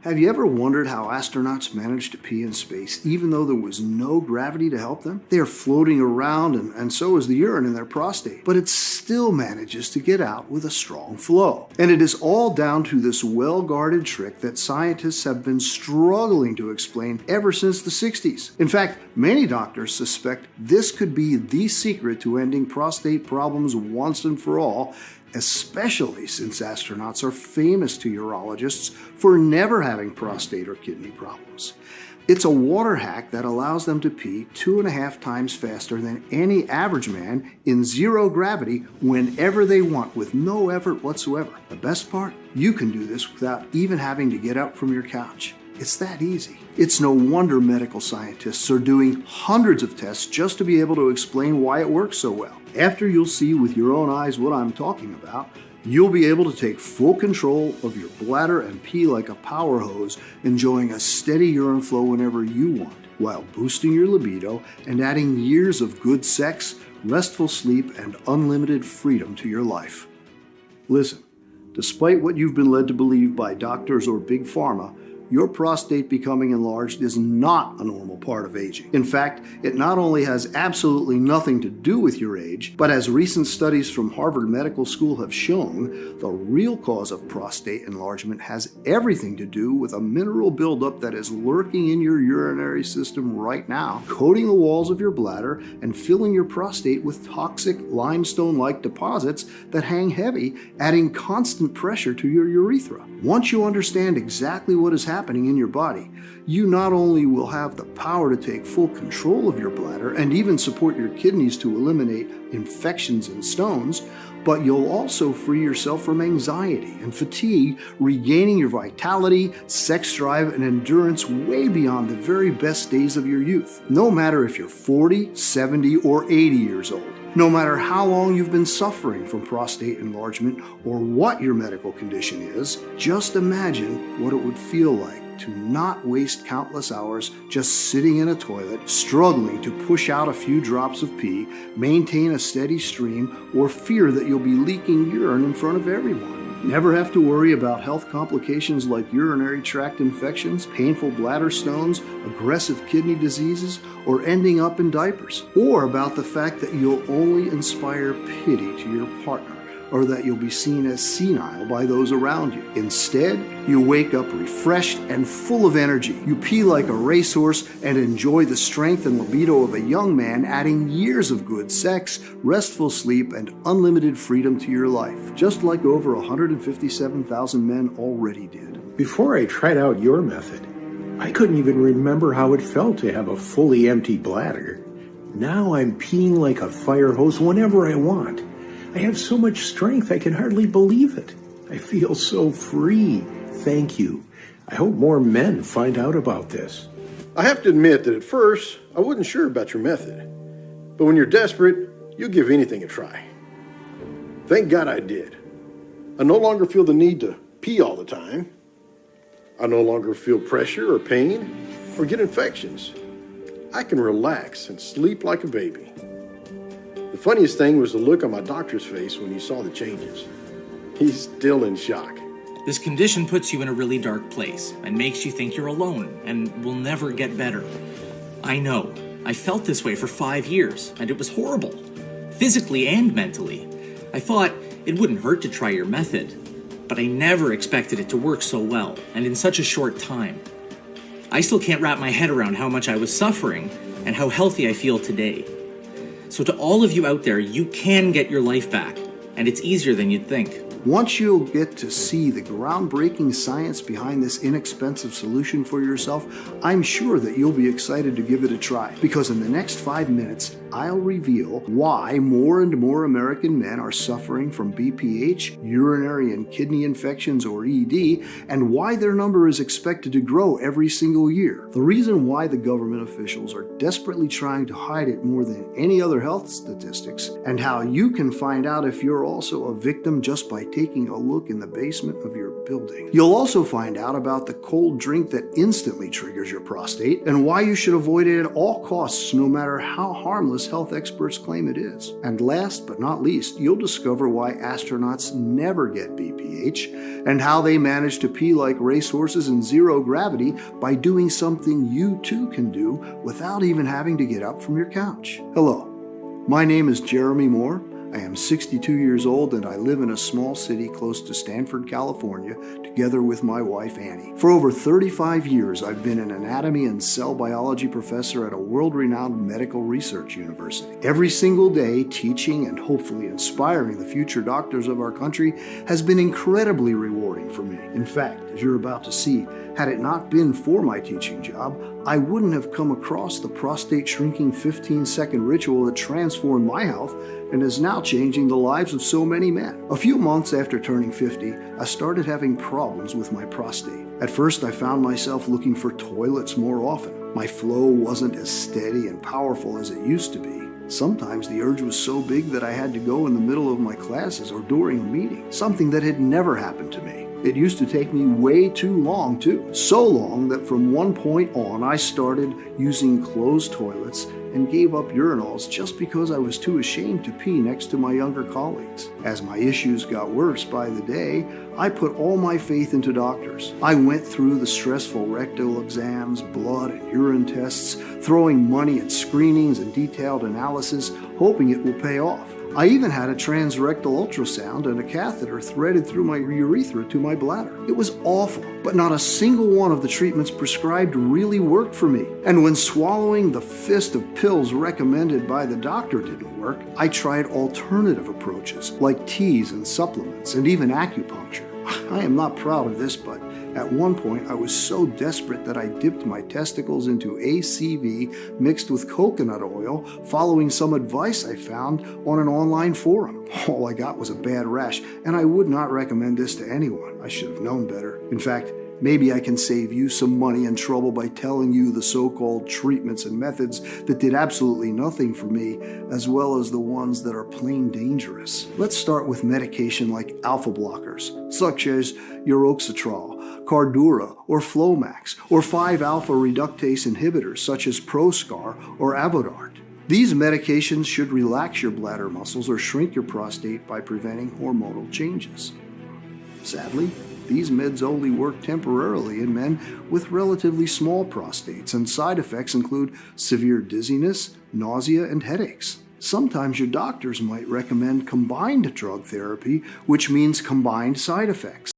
Have you ever wondered how astronauts manage to pee in space even though there was no gravity to help them? They are floating around and so is the urine in their prostate, but it still manages to get out with a strong flow. And it is all down to this well-guarded trick that scientists have been struggling to explain ever since the 60s. In fact, many doctors suspect this could be the secret to ending prostate problems once and for all, especially since astronauts are famous to urologists for never having prostate or kidney problems. It's a water hack that allows them to pee 2.5 times faster than any average man in zero gravity whenever they want with no effort whatsoever. The best part? You can do this without even having to get up from your couch. It's that easy. It's no wonder medical scientists are doing hundreds of tests just to be able to explain why it works so well. After you'll see with your own eyes what I'm talking about, you'll be able to take full control of your bladder and pee like a power hose, enjoying a steady urine flow whenever you want, while boosting your libido and adding years of good sex, restful sleep, and unlimited freedom to your life. Listen, despite what you've been led to believe by doctors or big pharma, your prostate becoming enlarged is not a normal part of aging. In fact, it not only has absolutely nothing to do with your age, but as recent studies from Harvard Medical School have shown, the real cause of prostate enlargement has everything to do with a mineral buildup that is lurking in your urinary system right now, coating the walls of your bladder and filling your prostate with toxic limestone-like deposits that hang heavy, adding constant pressure to your urethra. Once you understand exactly what is happening in your body, you not only will have the power to take full control of your bladder and even support your kidneys to eliminate infections and stones, but you'll also free yourself from anxiety and fatigue, regaining your vitality, sex drive, and endurance way beyond the very best days of your youth. No matter if you're 40, 70, or 80 years old. No matter how long you've been suffering from prostate enlargement or what your medical condition is, just imagine what it would feel like to not waste countless hours just sitting in a toilet, struggling to push out a few drops of pee, maintain a steady stream, or fear that you'll be leaking urine in front of everyone. Never have to worry about health complications like urinary tract infections, painful bladder stones, aggressive kidney diseases, or ending up in diapers. Or about the fact that you'll only inspire pity to your partner, or that you'll be seen as senile by those around you. Instead, you wake up refreshed and full of energy. You pee like a racehorse and enjoy the strength and libido of a young man, adding years of good sex, restful sleep, and unlimited freedom to your life, just like over 157,000 men already did. Before I tried out your method, I couldn't even remember how it felt to have a fully empty bladder. Now I'm peeing like a fire hose whenever I want. I have so much strength I can hardly believe it. I feel so free. Thank you. I hope more men find out about this. I have to admit that at first, I wasn't sure about your method. But when you're desperate, you'll give anything a try. Thank God I did. I no longer feel the need to pee all the time. I no longer feel pressure or pain or get infections. I can relax and sleep like a baby. The funniest thing was the look on my doctor's face when he saw the changes. He's still in shock. This condition puts you in a really dark place and makes you think you're alone and will never get better. I know. I felt this way for 5 years, and it was horrible, physically and mentally. I thought it wouldn't hurt to try your method, but I never expected it to work so well and in such a short time. I still can't wrap my head around how much I was suffering and how healthy I feel today. So to all of you out there, you can get your life back, and it's easier than you'd think. Once you'll get to see the groundbreaking science behind this inexpensive solution for yourself, I'm sure that you'll be excited to give it a try. Because in the next 5 minutes, I'll reveal why more and more American men are suffering from BPH, urinary and kidney infections or ED, and why their number is expected to grow every single year. The reason why the government officials are desperately trying to hide it more than any other health statistics, and how you can find out if you're also a victim just by taking a look in the basement of your building. You'll also find out about the cold drink that instantly triggers your prostate and why you should avoid it at all costs, no matter how harmless health experts claim it is. And last but not least, you'll discover why astronauts never get BPH and how they manage to pee like racehorses in zero gravity by doing something you too can do without even having to get up from your couch. Hello, my name is Jeremy Moore. I am 62 years old and I live in a small city close to Stanford, California, together with my wife Annie. For over 35 years, I've been an anatomy and cell biology professor at a world-renowned medical research university. Every single day, teaching and hopefully inspiring the future doctors of our country has been incredibly rewarding for me. In fact, as you're about to see, had it not been for my teaching job, I wouldn't have come across the prostate shrinking 15-second ritual that transformed my health and is now changing the lives of so many men. A few months after turning 50, I started having problems with my prostate. At first, I found myself looking for toilets more often. My flow wasn't as steady and powerful as it used to be. Sometimes the urge was so big that I had to go in the middle of my classes or during a meeting, something that had never happened to me. It used to take me way too long, too. So long that from one point on, I started using closed toilets and gave up urinals just because I was too ashamed to pee next to my younger colleagues. As my issues got worse by the day, I put all my faith into doctors. I went through the stressful rectal exams, blood and urine tests, throwing money at screenings and detailed analysis, hoping it will pay off. I even had a transrectal ultrasound and a catheter threaded through my urethra to my bladder. It was awful, but not a single one of the treatments prescribed really worked for me. And when swallowing the fist of pills recommended by the doctor didn't work, I tried alternative approaches like teas and supplements and even acupuncture. I am not proud of this, but at one point I was so desperate that I dipped my testicles into ACV mixed with coconut oil, following some advice I found on an online forum. All I got was a bad rash, and I would not recommend this to anyone. I should have known better. In fact, maybe I can save you some money and trouble by telling you the so-called treatments and methods that did absolutely nothing for me, as well as the ones that are plain dangerous. Let's start with medication like alpha blockers, such as uroxetrol, Cardura, or Flomax, or 5-alpha reductase inhibitors such as Proscar or Avodart. These medications should relax your bladder muscles or shrink your prostate by preventing hormonal changes. Sadly, these meds only work temporarily in men with relatively small prostates, and side effects include severe dizziness, nausea, and headaches. Sometimes your doctors might recommend combined drug therapy, which means combined side effects.